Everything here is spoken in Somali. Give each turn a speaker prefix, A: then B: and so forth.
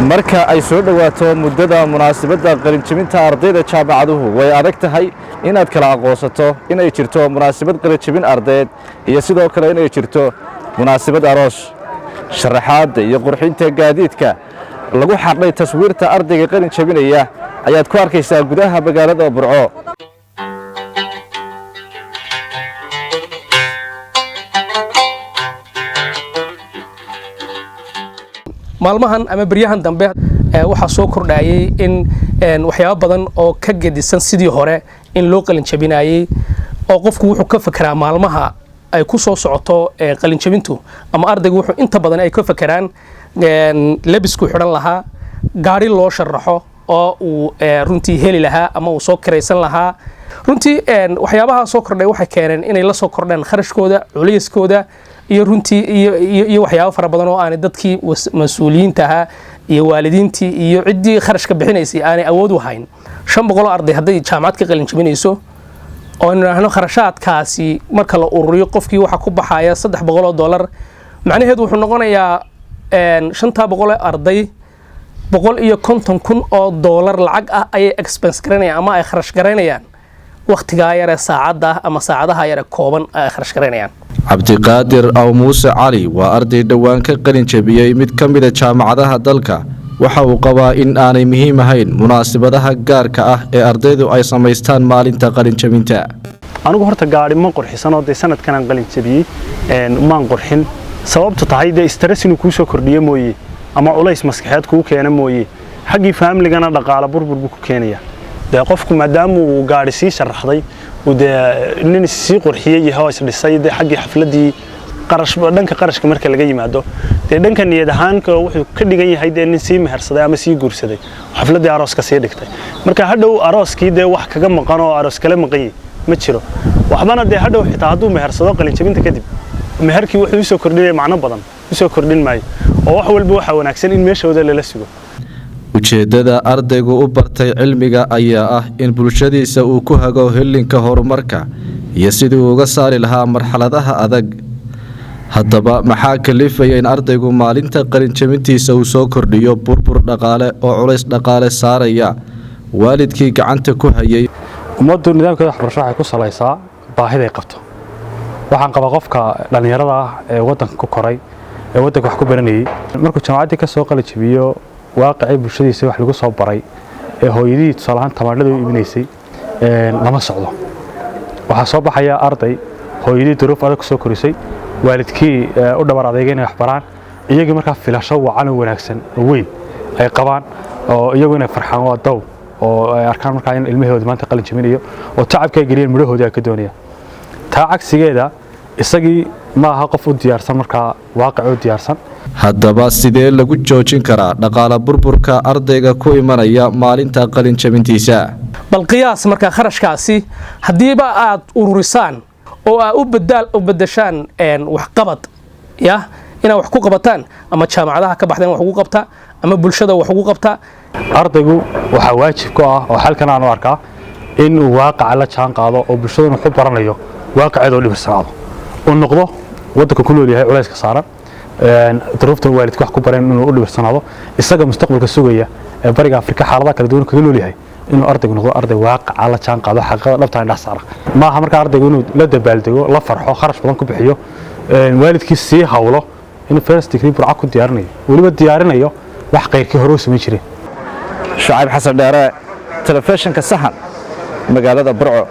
A: marka ay soo dhawaato muddada munaasabadda qalinjabinta ardayda jaamacaduhu way adag tahay inaad kala aqoonsato inay jirto munaasabad qalinjabin ardayd iyo sidoo kale inay jirto munaasabad aroos. sharaxaadda iyo qurxinta gaadiidka lagu xardhay taswiirta ardayga qalinjabinaya ayaad ku arkaysaa gudaha magaalada Burco.
B: maalmahan ama baryahan dambe waxa soo kordhayay in waxyaabo badan oo ka gedisan sidii hore in loo qalin jabinayay oo qofku wuxuu ka fikiraa maalmaha ay ku soo socoto qalin jabintu ama ardaygu wuxuu inta badan ay ka fikiraan labisku xiran lahaa gaari loo sharaxo oo uu runtii heli lahaa ama uu soo kiraysan lahaa runtii waxyaabaha soo kordhay waxay keeneen inay la soo kordhaan kharashkooda culayskooda iyo runtii iyo waxyaabo fara badan oo aan dadkii mas'uuliyiinta ahaa iyo waalidiintii iyo ciddii kharashka bixinaysay aanay awood u hayn 500 arday haday jaamacad ka qalin jabinayso oo inaanu kharashaadkaasi marka la ururiyo qofkii waxa ku baxaya $300 macnaheedu wuxuu noqonayaa 500 arday $150,000 lacag ah ay expense garanayaan ama ay kharash garanayaan waqtiga yar ee saacada ama saacadaha yar kooban ay kharash garanayaan.
A: Cabdiqaadir aw Muuse Cali waa arday dhawaan ka qalin jabiyay mid ka mid ah jaamacadaha dalka. waxa uu qabaa in aanay muhiim ahayn munaasabadaha gaarka ah ee ardaydu ay sameystaan maalinta qalin jabinta.
C: anigu horta gaari ma qurxisan oo sanadkan aan qalin jabiyay maan qurxin sababtu tahay stress inuu ku soo kordhiyo mooyee ama culays maskaxeed ku keena mooyee xaqii family-gana dhaqaale burbur ku keenaya qofku maadaama uu gaari si sharaxday oo nin si qurxiyay yahay dhisay xaqii xafladii dhanka qarashka marka laga yimaado dhanka niyad ahaan wuxuu ka dhigan yahay nin si mehersaday ama si guursaday xafladii arooska sii dhigtay marka hadhow arooskii wax kaga maqan oo aroos kale maqan ma jiro waxbana hadhow xitaa hadduu mehersado qalin jabinta kadib meherkii wuxuu soo kordhinay macno badan soo kordhin maayo oo wax walba waxa wanaagsan in meeshooda lala sugo.
A: ujeedada ardaygu u bartay cilmiga ayaa ah in bulshadiisa uu ku hago helinka horumarka iyo sidii uu uga saari lahaa marxaladaha adag. haddaba maxaa kalifaya in ardaygu maalinta qalin jabintiisa uu soo kordhiyo burbur dhaqaale oo culays dhaqaale saaraya waalidkii gacanta ku hayay.
D: ummaddu nidaamkeeda waxbarasho waxay ku salaysaa baahida ay qabto. waxaan qabaa qofka dhalinyarada ah ee wadanka ku koray ee wadanka wax ku baranayay markuu jaamacadda ka soo qalin jabiyo waaqicii bulshadiisa wax lagu soo baray ee hooyadii tusaalahan tamaandhada u iibinaysay lama socdo. waxaa soo baxaya arday hooyadii duruuf adag ku soo korisay waalidkii u dhabar adeegay wax baraan iyagii markaa filasho wacan wanaagsan oo weyn ay qabaan oo iyagu inay farxaan waa daw oo ay arkaan markaa in ilmahooda maanta qalin jabinayo oo tacabka ay geliyeen midhahooda ka doonaya taa cagsigeeda isagii ma aha qof u diyaarsan markaa waaqic u diyaarsan.
A: haddaba sidee lagu joojin karaa dhaqaale burburka ardayga ku imanaya maalinta qalin jabintiisa?
B: bal qiyaas markaa kharashkaasi hadiiba aad ururisaan oo aad u bedeshaan wax qabad ina wax ku qabataan ama jaamacadaha ka baxdeen wax ugu qabta ama bulshada wax ugu qabta.
D: ardaygu waxa waajib ku ah oo halkan aan u arkaa in uu waaqic la jaan qaado oo bulshada wuxuu baranayo waaqiceedo dhibirsanaado oo noqdo wadanka ku nool yahay culayska saaran duruufta waalidku wax ku bareen inuu u dhibirsanaado isaga mustaqbalka sugaya ee bariga Afrika xaaladaha kala duwan kaga nool yahay inuu ardaygu noqdo arday waaqic la jaan qaado xaqada dhabta indhaha saara ma aha marka ardaygu inuu la dabaaldego la farxo kharash badan ku bixiyo waalidkii si hawlo inuu first degree burca ku diyaarinayo waliba diyaarinayo wax qeyrkii hore u sameyn jiray.
A: Shucayb Xasan Dheere, telefishinka Sahan, magaalada Burco.